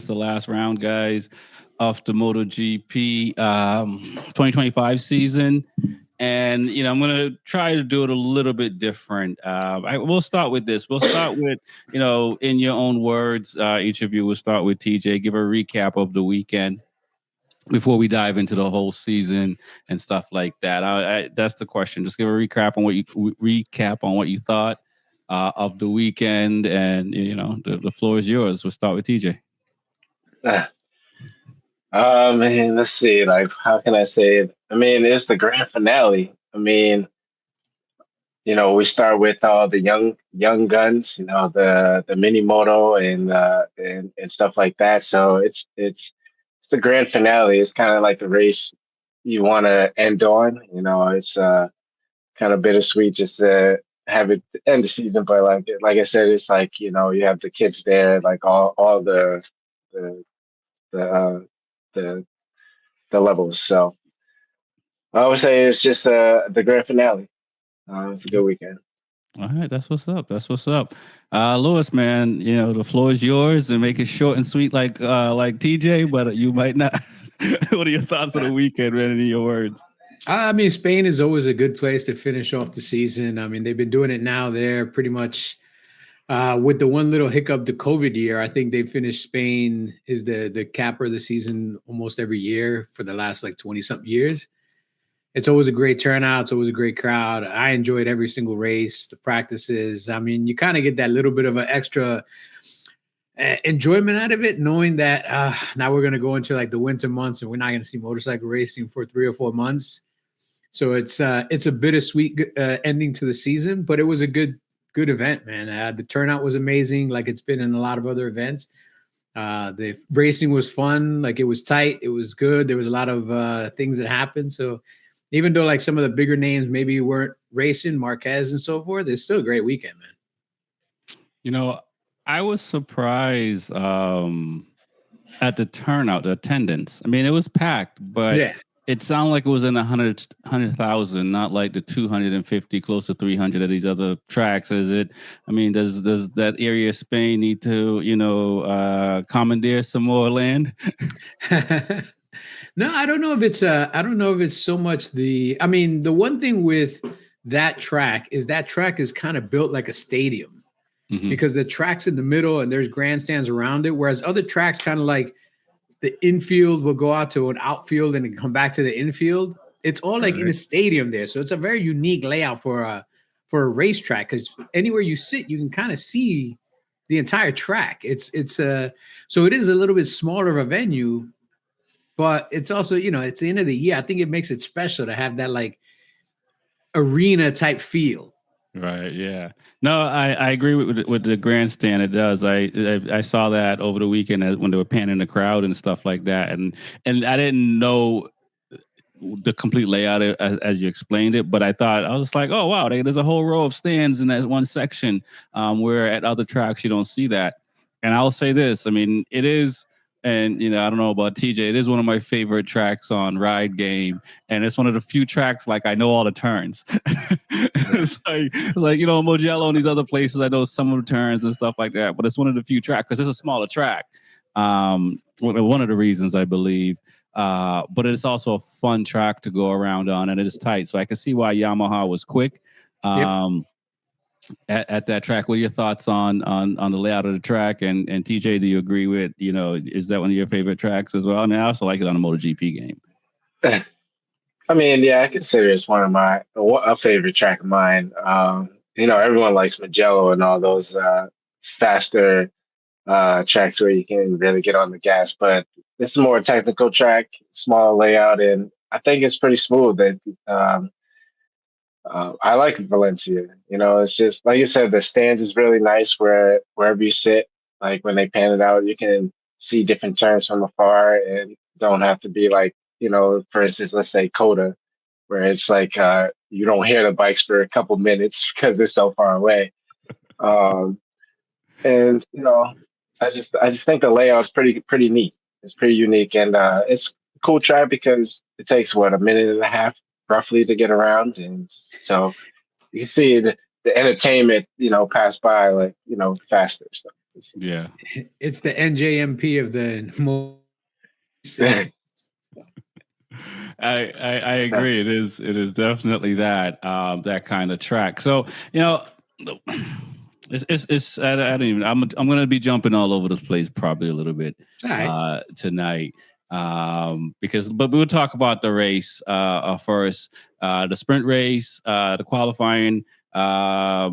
the last round, guys, of the MotoGP 2025 season. And, I'm going to try to do it a little bit different. We'll start with this. We'll start with, in your own words, each of you will start with TJ. Give a recap of the weekend before we dive into the whole season and stuff like that. That's the question. Just give a recap on what you thought of the weekend, and the floor is yours. We'll start with TJ. Man, let's see. Like, how can I say it? I mean, it's the grand finale. I mean, we start with all the young guns, the mini moto and stuff like that. So it's the grand finale. It's kind of like the race you want to end on. It's kind of bittersweet just to have it end the season, but like I said, it's like you have the kids there, like all the the uh, the the levels. So I would say it's just the grand finale. It's a good weekend. All right, that's what's up. That's what's up. Lewis, man, the floor is yours, and make it short and sweet like TJ, but you might not. What are your thoughts on the weekend, man, in your words? I mean, Spain is always a good place to finish off the season. I mean, they've been doing it now. They're pretty much with the one little hiccup, the COVID year. I think they finished Spain is the capper of the season almost every year for the last like 20 something years. It's always a great turnout. It's always a great crowd. I enjoyed every single race, the practices. I mean, you kind of get that little bit of an extra enjoyment out of it, knowing that now we're going to go into like the winter months and we're not going to see motorcycle racing for 3 or 4 months. So it's a bittersweet ending to the season, but it was a good event, man. The turnout was amazing, like it's been in a lot of other events. The racing was fun, like it was tight, it was good. There was a lot of things that happened. So even though like some of the bigger names maybe weren't racing, Marquez and so forth, it's still a great weekend, man. I was surprised at the turnout, the attendance. I mean, it was packed, but yeah. It sounded like it was in 100,000, not like the 250, close to 300 of these other tracks. Is it? I mean, does that area of Spain need to, commandeer some more land? No, I don't know if it's I don't know if it's so much I mean, the one thing with that track is kind of built like a stadium because the track's in the middle and there's grandstands around it, whereas other tracks kind of like the infield will go out to an outfield and then come back to the infield. It's all like in a stadium there. So it's a very unique layout for a racetrack, because anywhere you sit, you can kind of see the entire track. So it is a little bit smaller of a venue, but it's also, it's the end of the year. I think it makes it special to have that like arena type feel. Right. Yeah. No, I agree with the grandstand. It does. I saw that over the weekend when they were panning the crowd and stuff like that, and I didn't know the complete layout as you explained it, but I was like, oh wow, there's a whole row of stands in that one section, where at other tracks you don't see that. And I'll say this: I mean, it is. And I don't know about TJ. It is one of my favorite tracks on Ride Game, and it's one of the few tracks like I know all the turns. It's like Mugello and these other places, I know some of the turns and stuff like that. But it's one of the few tracks because it's a smaller track. One of the reasons I believe, but it's also a fun track to go around on, and it is tight. So I can see why Yamaha was quick. Yep. At that track. What are your thoughts on the layout of the track? And TJ, do you agree with, is that one of your favorite tracks as well? I mean, I also like it on a MotoGP game. I mean, yeah, I consider it's one of a favorite track of mine. Everyone likes Mugello and all those faster tracks where you can really get on the gas, but it's a more technical track, small layout, and I think it's pretty smooth. I like Valencia. It's just like you said, the stands is really nice wherever you sit. Like when they pan it out, you can see different turns from afar and don't have to be like, for instance, let's say Coda, where it's like you don't hear the bikes for a couple minutes because they're so far away. And I just think the layout's pretty neat. It's pretty unique, and it's a cool track because it takes a minute and a half roughly to get around, and so you can see the entertainment pass by like faster. So Yeah. It's the NJMP of the I agree. It is definitely that kind of track. So, it's I don't even I'm going to be jumping all over the place probably a little bit tonight. But we'll talk about the race first, the sprint race, the qualifying. I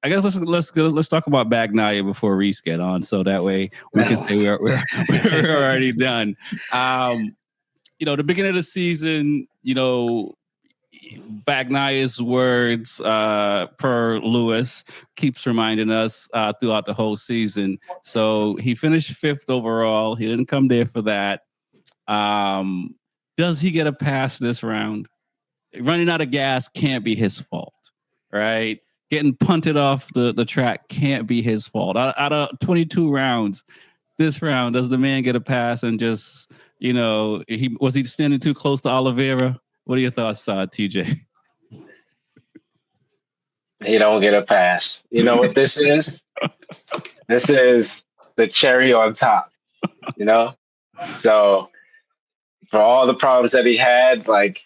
guess let's talk about Bagnaia before Reese get on, so that way we can say we're already done. The beginning of the season, Bagnaia's words per Lewis keeps reminding us throughout the whole season. So he finished 5th overall. He didn't come there for that. Does he get a pass this round? Running out of gas can't be his fault, right? Getting punted off the track can't be his fault. Out of 22 rounds, this round, does the man get a pass and just, was he standing too close to Oliveira? What are your thoughts, TJ? He don't get a pass. You know what this is? This is the cherry on top, So for all the problems that he had, like,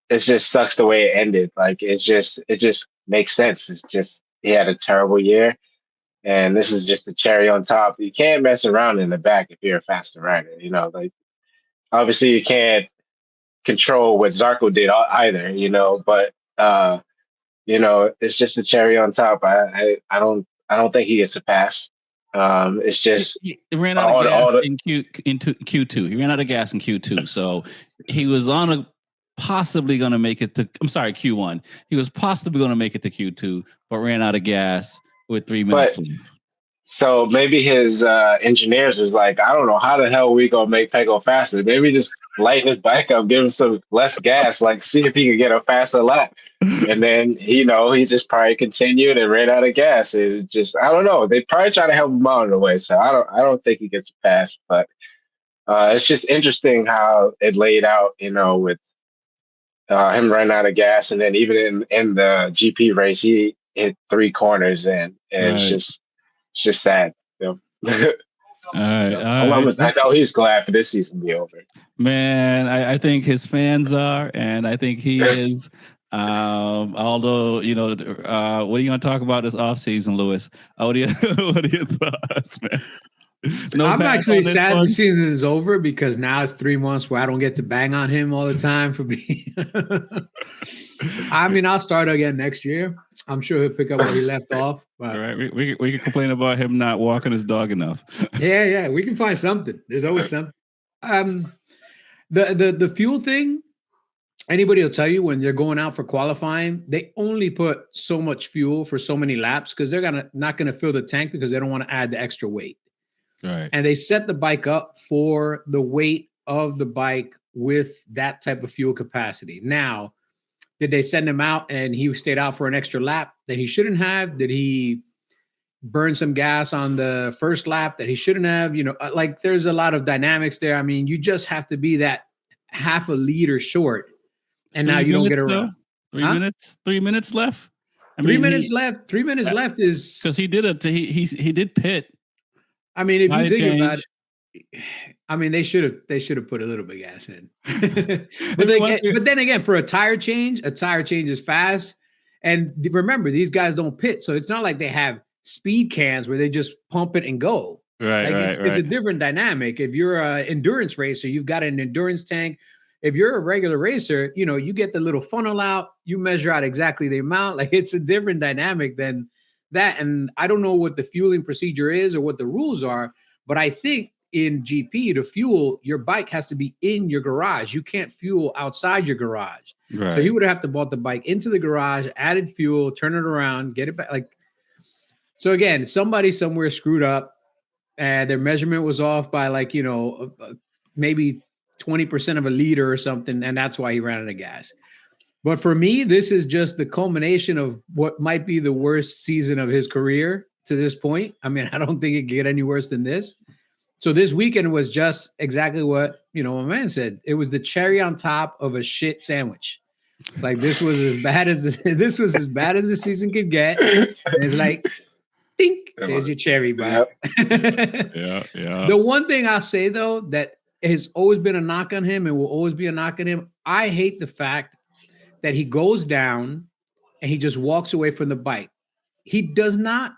it just sucks the way it ended. Like, it just makes sense. It's just, he had a terrible year. And this is just the cherry on top. You can't mess around in the back if you're a faster rider. Like, obviously you can't control what Zarco did either, but it's just a cherry on top. I don't think he gets a pass. It's just he ran out of gas into Q2. He ran out of gas in Q2, so he was possibly going to make it to. I'm sorry, Q1. He was possibly going to make it to Q2, but ran out of gas with 3 minutes left. So maybe his engineers was like, I don't know how the hell we gonna make Pecco faster. Maybe just lighten his bike up, give him some less gas, like see if he can get a faster lap. And then he just probably continued and ran out of gas. It just, I don't know. They probably try to help him out in a way. So I don't think he gets a pass. But it's just interesting how it laid out, with him running out of gas, and then even in the GP race, he hit 3 corners, and it's just sad. All right. I know he's glad for this season to be over. Man, I think his fans are, and I think he is. Although, what are you going to talk about this offseason, Lewis? What are your thoughts, man? I'm actually sad the season is over because now it's 3 months where I don't get to bang on him all the time for being. I mean, I'll start again next year. I'm sure he'll pick up where he left off. But... All right, we can complain about him not walking his dog enough. Yeah, we can find something. There's always something. The fuel thing. Anybody will tell you when they're going out for qualifying, they only put so much fuel for so many laps because they're not gonna fill the tank because they don't want to add the extra weight. Right. And they set the bike up for the weight of the bike with that type of fuel capacity. Now, did they send him out and he stayed out for an extra lap that he shouldn't have? Did he burn some gas on the first lap that he shouldn't have? Like there's a lot of dynamics there. I mean, you just have to be that half a liter short. And now you don't get around. 3 minutes. 3 minutes left. 3 minutes left. 3 minutes left is because he did it. He did pit. I mean, if you think about it, I mean, they should have put a little bit of gas in. but then again, for a tire change is fast. And remember, these guys don't pit, so it's not like they have speed cans where they just pump it and go. Right, It's a different dynamic. If you're an endurance racer, you've got an endurance tank. If you're a regular racer, you get the little funnel out, you measure out exactly the amount. Like it's a different dynamic than that. And I don't know what the fueling procedure is or what the rules are, but I think in GP to fuel, your bike has to be in your garage. You can't fuel outside your garage. Right. So he would have to bought the bike into the garage, added fuel, turn it around, get it back. So again, somebody somewhere screwed up and their measurement was off by maybe 20% of a liter or something. And that's why he ran out of gas. But for me, this is just the culmination of what might be the worst season of his career to this point. I mean, I don't think it could get any worse than this. So this weekend was just exactly what, my man said. It was the cherry on top of a shit sandwich. Like this was as bad as the season could get. And it's like, think. There's your cherry, bro. Yeah. The one thing I'll say though that has always been a knock on him and will always be a knock on him. I hate the fact that he goes down and he just walks away from the bike. He does not.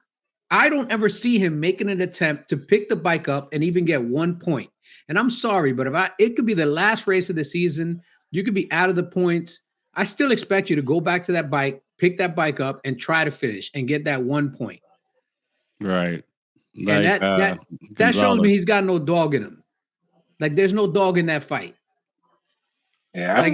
I don't ever see him making an attempt to pick the bike up and even get 1 point. And I'm sorry, but it could be the last race of the season. You could be out of the points. I still expect you to go back to that bike, pick that bike up, and try to finish and get that 1 point. Right. And that shows me he's got no dog in him. Like there's no dog in that fight. Yeah, like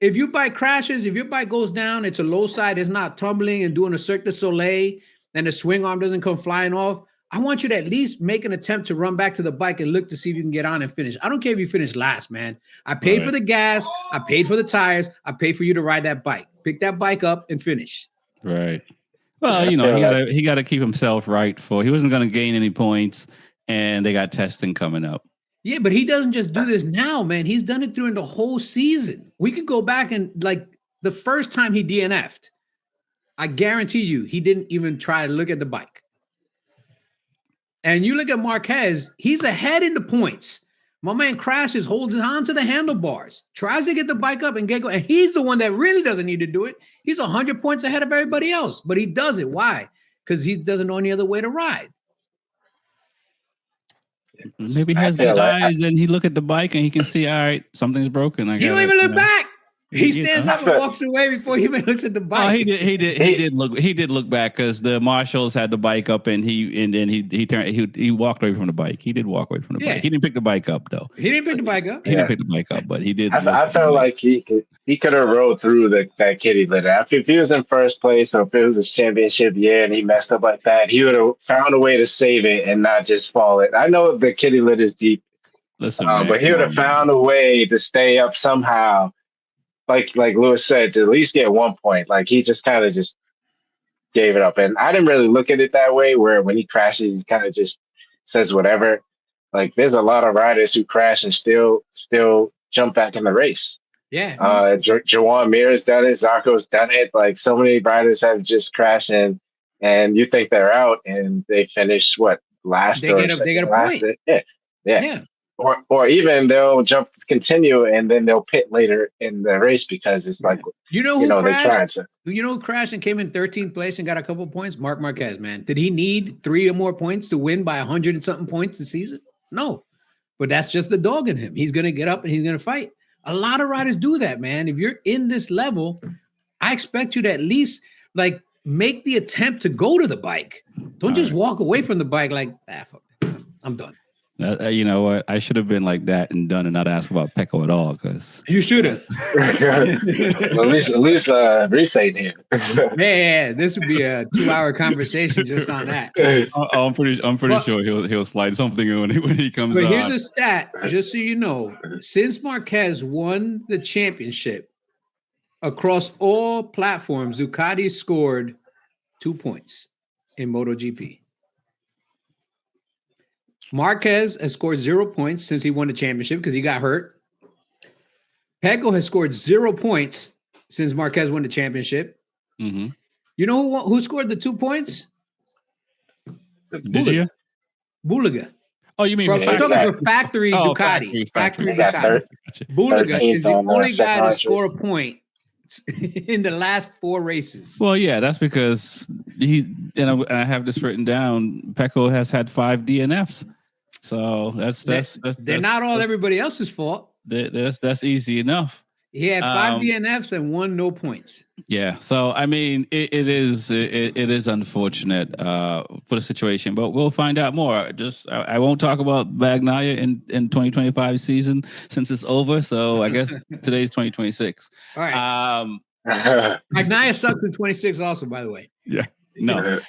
if your bike crashes, if your bike goes down, it's a low side, it's not tumbling and doing a Cirque du Soleil, and the swing arm doesn't come flying off. I want you to at least make an attempt to run back to the bike and look to see if you can get on and finish. I don't care if you finish last, man. I paid for the gas. I paid for the tires. I paid for you to ride that bike. Pick that bike up and finish. Right. Well, he got to keep himself right he wasn't going to gain any points, and they got testing coming up. Yeah, but he doesn't just do this now, man. He's done it during the whole season. We could go back and like the first time he DNF'd, I guarantee you he didn't even try to look at the bike. And you look at Marquez, he's ahead in the points. My man crashes, holds on to the handlebars, tries to get the bike up and get going. And he's the one that really doesn't need to do it. He's 100 points ahead of everybody else, but he does it. Why? Because he doesn't know any other way to ride. Maybe he has good eyes and he look at the bike and he can see, all right, something's broken. He don't even look back. He stands up and walks away before he even looks at the bike. Oh, he did look back because the marshals had the bike up and he walked away from the bike. He did walk away from the bike. He didn't pick the bike up though. He didn't pick the bike up. He didn't pick the bike up, but he did. I felt like he could have rode through that kitty litter. If he was in first place or if it was a championship year and he messed up like that, he would have found a way to save it and not just fall it. I know the kitty litter is deep. Listen, man, but he would have found a way to stay up somehow. Like Lewis said, to at least get 1 point. Like he just kind of just gave it up. And I didn't really look at it that way, where when he crashes, he kind of just says whatever. Like there's a lot of riders who crash and still jump back in the race. Yeah. Jawan Mir's done it. Zarco's done it. Like so many riders have just crashed and you think they're out and they finish last? They get a point. Yeah. Or even they'll continue and then they'll pit later in the race because it's like who crashed? Who crashed and came in 13th place and got a couple points? Marc Marquez, man. Did he need 3 or more points to win by 100 and something points this season? No, but that's just the dog in him. He's gonna get up and he's gonna fight. A lot of riders do that, man. If you're in this level, I expect you to at least like make the attempt to go to the bike. Don't just walk away from the bike like, fuck it. I'm done. You know what? I should have been like that and done and not ask about Pecco at all. Because you should have. at least Reese ain't here. Yeah, this would be a 2-hour conversation just on that. I'm pretty sure he'll slide something when he comes. But here's a stat, just so you know: since Marquez won the championship across all platforms, Ducati scored 2 points in MotoGP. Marquez has scored 0 points since he won the championship because he got hurt. Pecco has scored 0 points since Marquez won the championship. Mm-hmm. You know who scored the 2 points? Did you? Bulega. Oh, you mean I'm talking for factory Ducati. Factory Ducati. Bulega is the only guy to score a point in the last 4 races. Well, yeah, that's because I have this written down. Pecco has had 5 DNFs. So they're not all everybody else's fault. That's easy enough. He had 5 DNFs and 1 no points. Yeah. So I mean, it is unfortunate for the situation, but we'll find out more. I won't talk about Bagnaia in 2025 season since it's over. So I guess today's 2026. All right. Bagnaia sucked in 26 also, by the way. Yeah. No.